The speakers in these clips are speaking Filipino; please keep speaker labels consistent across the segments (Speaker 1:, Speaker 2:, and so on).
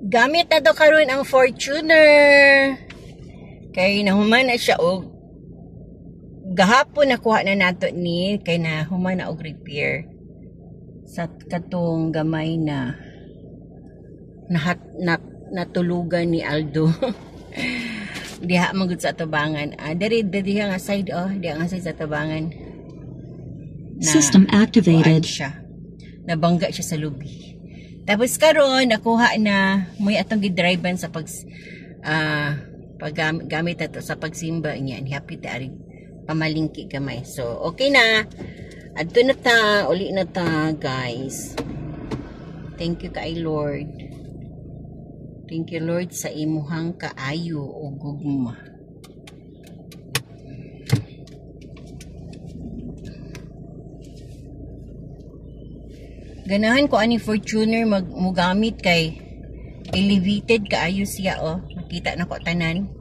Speaker 1: Gamit na to karon ang Fortuner. Kay nahuman na siya og gahapon nakuha na nato ni kay nahuman na og repair sa katong gamay na natulugan ni Aldo. Diha magud sa tabangan. Diri nga side diha nga side sa tabangan.
Speaker 2: System activated.
Speaker 1: Siya. Nabangga siya sa lubi. Tapos karon nakuha na moy atong gidrivean sa paggamit ato sa pagsimba niya. Happy ta ari pamalingki gamay. So okay na. Adto na ta, uli na ta, guys. Thank you kay Lord. Thank you Lord sa imuhang kaayo o gugma. Ganahan ko ani Fortuner mugamit kay elevated kaayo siya Makita na ko tanan.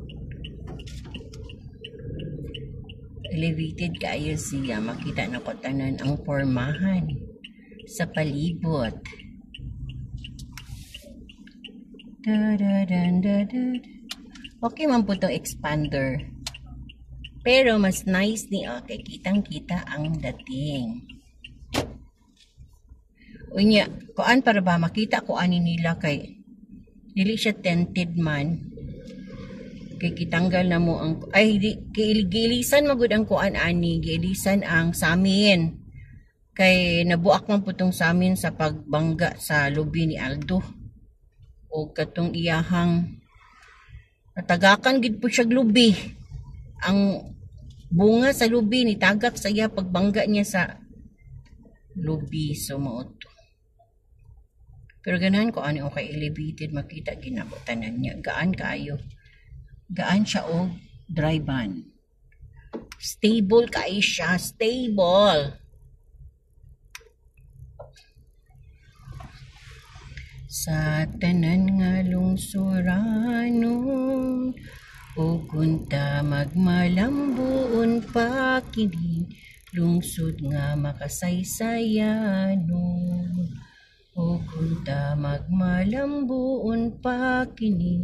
Speaker 1: Elevated kaayo siya, makita na ko tanan ang pormahan sa palibot. Okay man po itong expander. Pero mas nice ni kay kitang-kita ang dating. Unya, kuan para ba makita ko ani nila kay dili siya tinted man. Kay kitanggal na mo ang gilisan magud ang kuan ani, gilisan ang samin. Kay nabuak man putong samin sa pagbangga sa lubi ni Aldo. O katong iyahang natagakan gid po siya lubi. Ang bunga sa lubi ni tagak sa iya pagbangga niya sa lubi sumuot. Pero ganahan ko ani okay elevated makita ginabotanan niya gaan kaayo. Gaan siya dry van. Stable kaayo siya, stable. Sa tanan nga lungsuranon ugunta magmalambuon pa kini lungsod nga makasaysayanon ugunta magmalambuon pa kini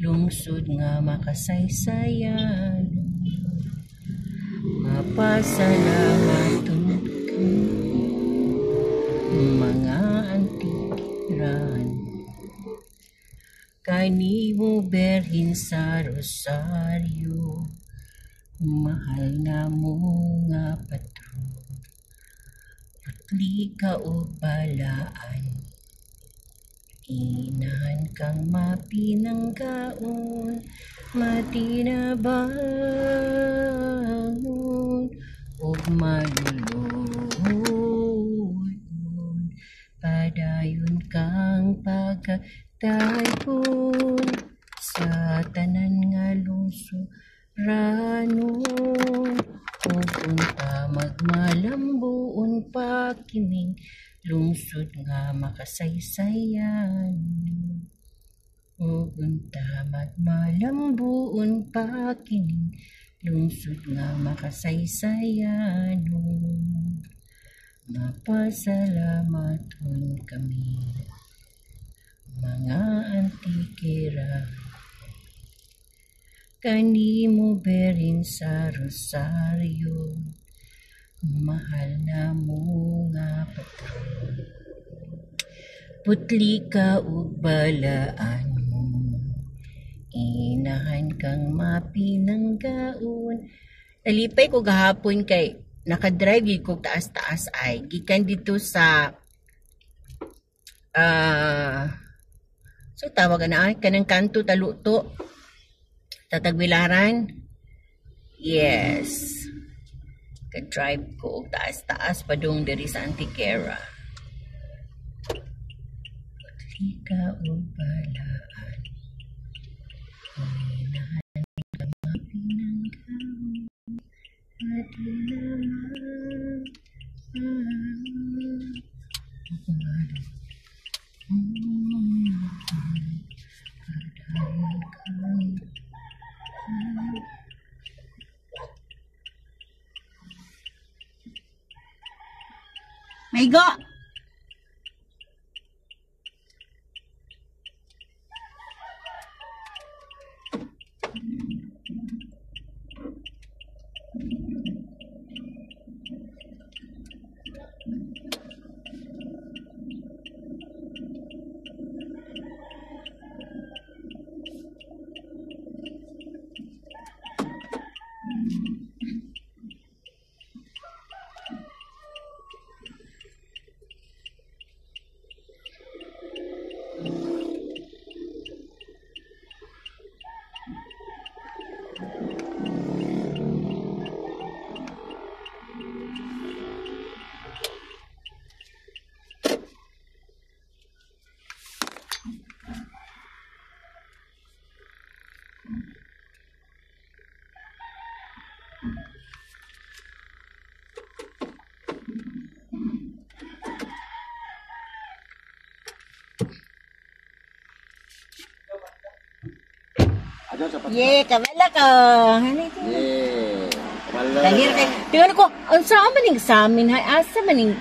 Speaker 1: lungsod nga makasaysayanon mapasalamaton mga antikiran kanimo berhin sa rosaryo mahal na mo nga patron putli ka o balaan inahan kang mapinanggaon matinabangon ug maluluhod padayon kang pagkataygon sa tanan nga lungsuranon ugunta magmalambuon pa kining lungsod nga makasaysayan ugunta magmalambuon pa kining lungsod nga makasaysayan mapasalamaton kami mga antikira kanimo berin sa rosaryo mahal na mo nga patron putli ka ug balaan mo inahan kang mapinanggaon. Talipay ko gahapon kay nakadrive ko taas-taas ay gikan dito sa so tawagan na kanang kanto taluto Tatagbilaran. Yes, ka-drive ko og taas-taas padung diri sa Antiquera. Ika o balaan inahan ka mapinanggaon at naman May go!
Speaker 3: Aja sa
Speaker 1: Ye, kabala ka. Ano ito?
Speaker 3: Yeah. Wala.
Speaker 1: Dahil kay, tingnan ko, ang sa maning sa amin, asa maning